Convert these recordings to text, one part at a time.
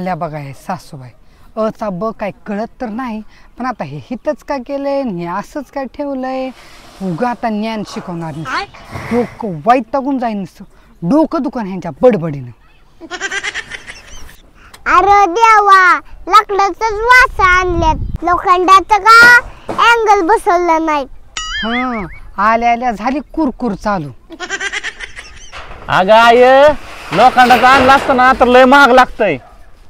आल्या बघा हे सासूबाई अचा ब काय कळत तर नाही, पण आता हे हितच काय केलंय हे असंच काय ठेवलंय. उगा आता ज्ञान शिकवणार नाही, डोकं वैतागून जाईन, डोकं दुकान ह्यांच्या बडबडीनं. अरे देवा, लाकडाचंच वास आणल्यात, लोखंडाचं का अँगल बसवलं नाही. आल्या आल्या झाली कुरकुर चालू. अगं आय, लोखंडाचं आणलं असतं ना तर लय महाग लागतंय,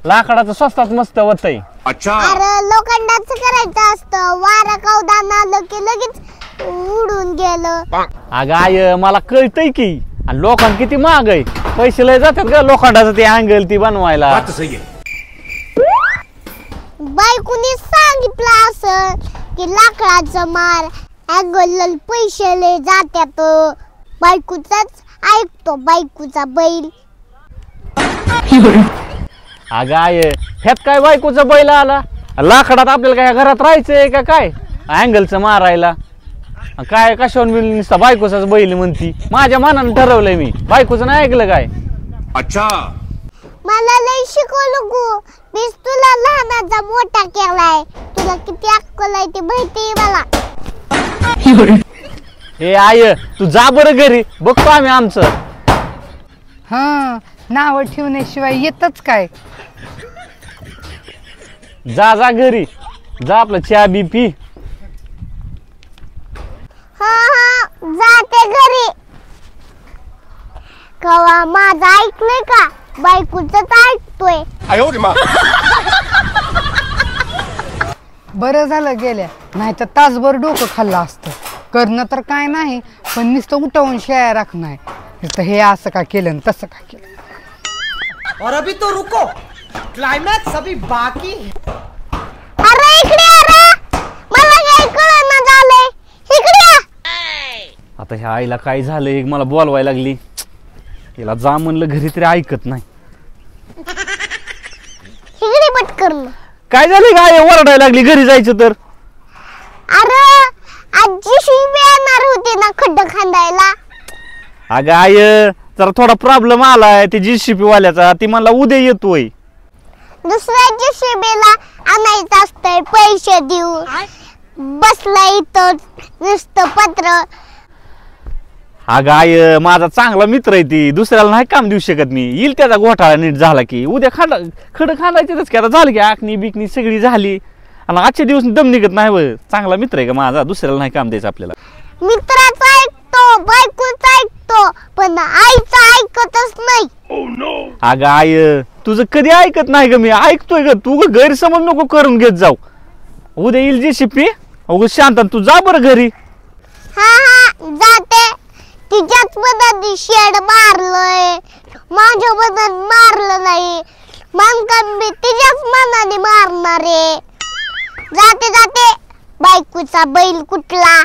लाकडाचं स्वस्तात मस्त होतंय. अरे लोखंडाचं करायचं असतं, वारा कवदान आलं की लगेच उडून गेलं. अगं आय, मला कळतंय की, आणि लोखंड किती महाग आहे, पैसे लय जातात ग लोखंडाचं ते अँगल ती बनवायला. बायकोनी सांगितलं असं की लाकडाचं मार अँगल पैसे लय जात्यात. बायकोचाच ऐकतो बायकोचा बैल. अगं आय, ह्यात काय बायकोचा बैल आला, लाकडात आपल्याला काय घरात राहायचंय का काय अँगलचं मारायला. काय कशावर मी नुसता बायकोचाच बैल म्हणती, माझ्या मनानं ठरवलंय मी, बायकोचं नाही ऐकलं काय. अच्छा, मला लय शिकवलं गो, मीच तुला लहानाचा मोठा केलाय, तुला किती अक्कल आहे ते माहिती मला. ए आय, तू जा बरं घरी, बघतो आम्ही आमचं. नाव ठेवण्याशिवाय येतच काय. जा जा घरी जा, आपलं चहा बी पी. हा जाते घरी. कवा माझं ऐकलंय का, बायकोचंच ऐकतोय. बरं झालं गेल्या, नाही तर तासभर डोकं खाल्लं असतं. करणं तर काय नाही, पण नुसतं उठवून शेळ्या राखणं आहे. नुसतं हे असं का केलं आणि तसं का केलं. और अभी तो रुको, क्लाइमैक्स अभी बाकी है. अरे इकडे अरे, मला काय कळना झालंय, इकडे. आता ह्या आईला काय झालंय, मला बोलवायला लागली, तिला जा म्हणलं घरी तरी ऐकत नाही. इकडे पटकन. काय झालंय काय ओरडायला लागली घरी जायचं तर. अरे आजी शिवी येणार होती ना खड्डा खांदायला. अगं आय, जरा थोडा प्रॉब्लेम आलाय ते JCP वाल्याचा, ती मला उद्या येतोय. दुसऱ्या JCBला आणायचं असतंय पैसे देऊ, बसला इथं नुसतं पत्र. अगं आय, माझा चांगला मित्र आहे ती, दुसऱ्याला नाही काम देऊ शकत मी. येईल त्याचा घोटाळा नीट झाला की उद्या खडं खांदायचंच की. आता झालं की आखणी बिकणी सगळी झाली, आणि आजच्या दिवस दम निघत नाही. व चांगला मित्र आहे का माझा, दुसऱ्याला नाही काम द्यायचं आपल्याला. मित्राचं ऐकतो, बायकोचं ऐकतो, पण आईचं ऐकतच नाही. अगं आय, तुझं कधी ऐकत नाही ग, मी ऐकतोय ग, तू गैरसमज नको करून घेत जाऊ. उद्या येईल JCP, उगाच शांत, तू जा बरं घरी. हा जाते. तिच्याच मनाने शेड मारलंय, माझ्या मनाने मारलं नाही, मग मी तिच्याच मनाने मारणारे. जाते जाते, बायकोचा बैल कुठला.